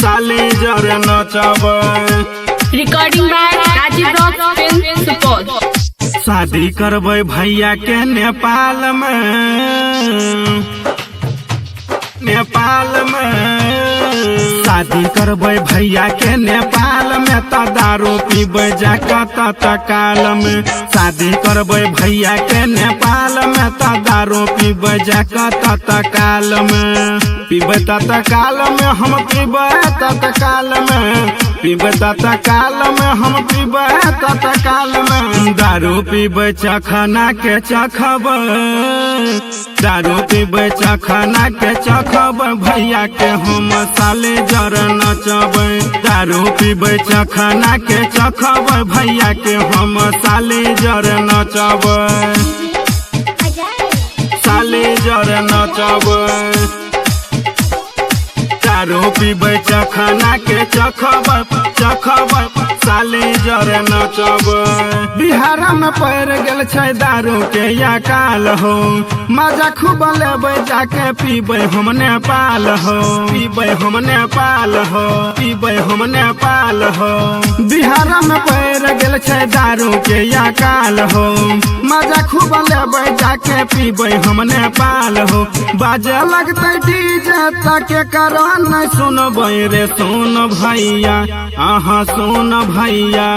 साले जरे नचावे। Recording by Rajiv rock film Supaul. शादी करबै भैया के नेपाल में, नेपाल में शादी करबै भैया के नेपाल में त दारू पीबै जाके तत्काल में। शादी करबै भैया के नेपाल में त दारू पीबै जाके तत्काल में। पीबै तत्काल में हम पीबै तत्काल में, पीबै तत्काल में हम पीबै तत्काल में। दारू पीबै चखना के चखबै, दारू पीबै चखना के चखबै भैया के हम साले जरे नचबै। दारू पीबै चखना के चखबै भैया के हम साले जरे नचबै, साले जरे नचबै। दारू पीबै चखना के चखबै चखबै साले जरे नचबै। बिहार में पड़ गेल छै दारू के या काल हो, मजा खूब लेबै जाके पीबै हम नेपाल हो, पीबै हम नेपाल हो, पीबै हम नेपाल हो। बिहार में पड़ गेल छै दारू के या काल हो, मजा खूब लेबै जाके पीबै हम नेपाल हो। बाजे लगतै डीजे तक करो नहीं सुनबै रे सुन भैया, आहा सुन भैया।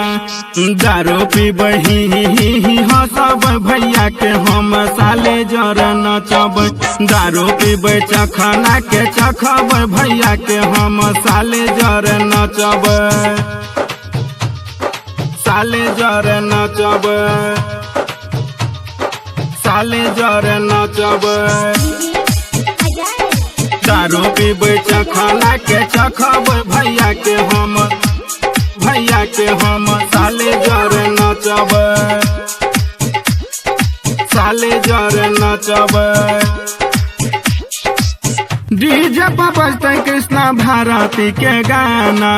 दारू पीबै ही हंसब भैया के हम साले जरे नचबै। दारू पीबै चखना के चखबै भैया के हम साले जरे नचबै, साले जरे नचबै, साले जरे नचबै। दारू पीबै चखना के चखबै भैया के हम, भैया के हम साले जरे नचबै, साले जरे नचबै। डीजे पर बजते कृष्णा भारती के गाना,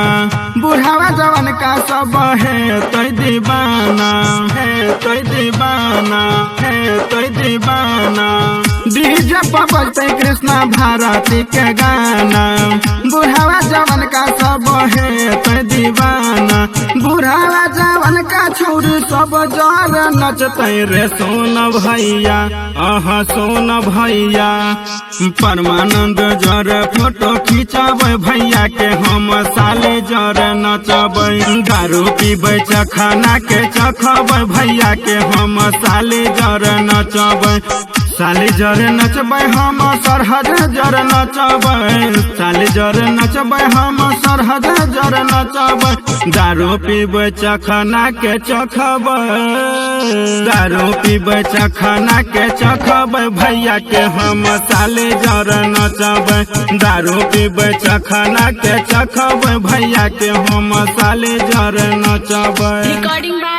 बुढ़ावा जवान का सब है तो दीवाना, है तो दीवाना, है तो दीवाना। डीजे पर बजते कृष्णा भारती के गाना, बुढ़ावा जवान का सब है तो दीवाना। बुढ़ावा जवान का छोरी सब जरे नचते रे सोन भैया, आहा सोन भैया। परमानंद जरे फोटो खिंचाबै भैया के हम साले जरे नचबै। दारू पीबै चखना के चखबै भैया के हम साले जरे नचबै, साले जरे नचबै हम सरहद जरे नचबै, साले जरे नचबै हम सरहद जरे नचबै। दारू पीबै चखना के चखबै, दारू पीबै चखना के चखबै भैया के हम साले जरे नचबै। दारू पीबै चखना के चखबै भैया के हम साले जरे नचबै। Recording by